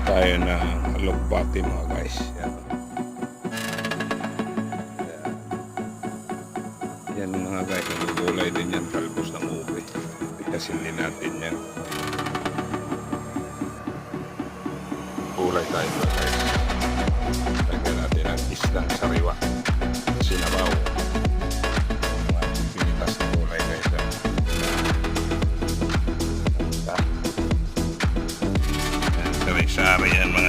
tayo ng alugbati mga guys. Yan mga guys, nagugulay din yan, talbos ng ube. Pitasin din natin yan. Gulay tayo mga guys. Lagyan natin ang islang sariwa. Sinabaw. Mga pinitas na gulay guys. Sari-sari yan mga